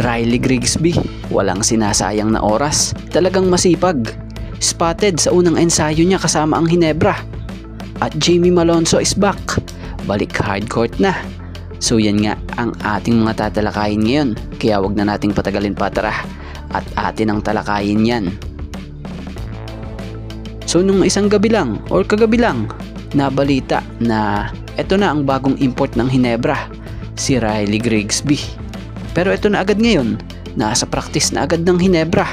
Riley Grigsby, walang sinasayang na oras, talagang masipag. Spotted sa unang ensayo niya kasama ang Hinebra. At Jamie Malonzo is back, balik hardcourt na. So yan nga ang ating mga tatalakayin ngayon, kaya wag na nating patagalin pa, tara at atin ang talakayin yan. So nung isang gabi lang or kagabi lang, nabalita na eto na ang bagong import ng Hinebra, si Riley Grigsby. Pero eto na agad ngayon, nasa practice na agad ng Hinebra.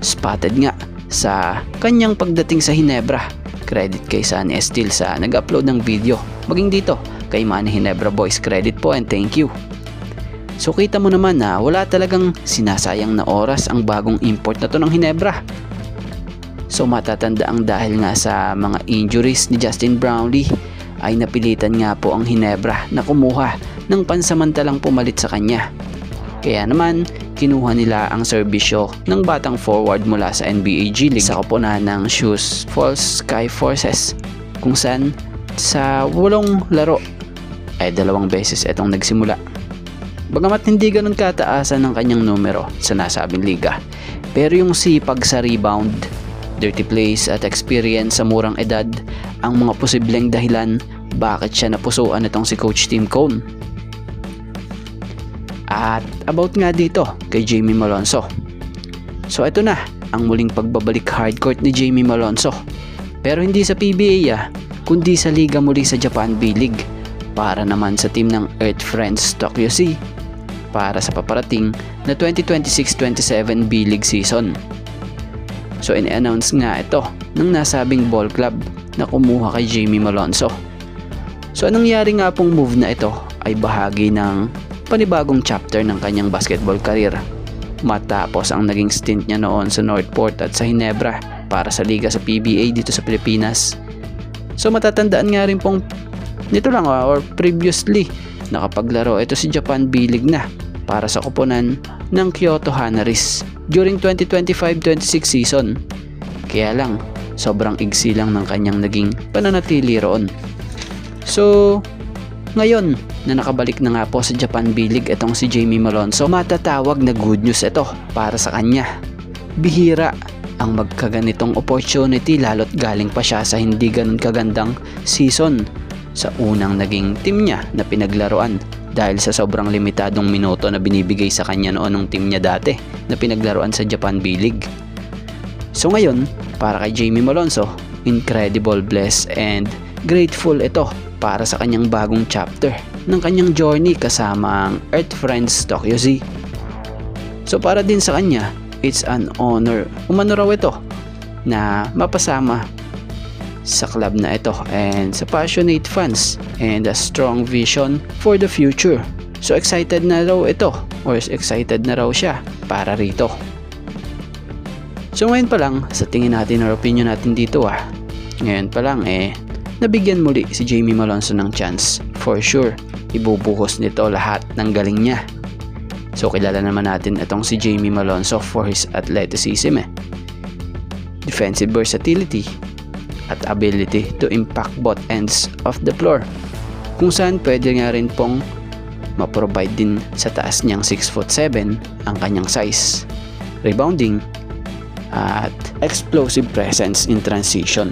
Spotted nga sa kanyang pagdating sa Hinebra. Credit kay Sunny Esteel sa nag-upload ng video. Maging dito kay Manny Hinebra Boys, credit po and thank you. So kita mo naman na wala talagang sinasayang na oras ang bagong import na to ng Hinebra. So matatanda ang dahil nga sa mga injuries ni Justin Brownlee ay napilitan nga po ang Hinebra na kumuha ng pansamantalang pumalit sa kanya. Kaya naman kinuha nila ang serbisyo ng batang forward mula sa NBA G League sa koponan ng Sioux Falls Sky Forces, kung saan sa 8 laro ay 2 beses itong nagsimula. Bagamat hindi ganun kataasan ng kanyang numero sa nasabing liga, pero yung sipag sa rebound, dirty plays at experience sa murang edad ang mga posibleng dahilan bakit siya napusuan itong si Coach Tim Cone. At about nga dito kay Jamie Malonzo. So ito na ang muling pagbabalik hardcourt ni Jamie Malonzo, pero hindi sa PBA kundi sa liga muli sa Japan B-League para naman sa team ng Earth Friends Tokyo C para sa paparating na 2026-27 B-League season. So in-announce nga ito ng nasabing ball club na kumuha kay Jamie Malonzo. So anong nangyari nga pong move na ito ay bahagi ng panibagong chapter ng kanyang basketball career matapos ang naging stint niya noon sa Northport at sa Hinebra para sa liga sa PBA dito sa Pilipinas. So matatandaan nga rin pong nito lang or previously nakapaglaro ito si Japan B-League na para sa koponan ng Kyoto Hanaris during 2025-26 season. Kaya lang sobrang igsi lang ng kanyang naging pananatili roon. So ngayon na nakabalik na nga po sa Japan B-League itong si Jamie Malonzo, matatawag na good news ito para sa kanya. Bihira ang magkaganitong opportunity lalo't galing pa siya sa hindi ganun kagandang season sa unang naging team niya na pinaglaruan dahil sa sobrang limitadong minuto na binibigay sa kanya noon ng team niya dati na pinaglaruan sa Japan B-League. So ngayon, para kay Jamie Malonzo, incredible, blessed and grateful ito para sa kanyang bagong chapter ng kanyang journey kasama ang Earth Friends Tokyo Z. So para din sa kanya, it's an honor, umano raw ito, na mapasama sa club na ito and sa passionate fans and a strong vision for the future. So excited na raw ito or excited na raw siya para rito. So ngayon pa lang sa tingin natin or opinion natin dito ngayon pa lang nabigyan muli si Jamie Malonzo ng chance. For sure ibubuhos nito lahat ng galing niya. So kilala naman natin itong si Jamie Malonzo for his athleticism, defensive versatility at ability to impact both ends of the floor, kung saan pwede nga rin pong ma-provide din sa taas niyang 6'7" ang kanyang size, rebounding at explosive presence in transition.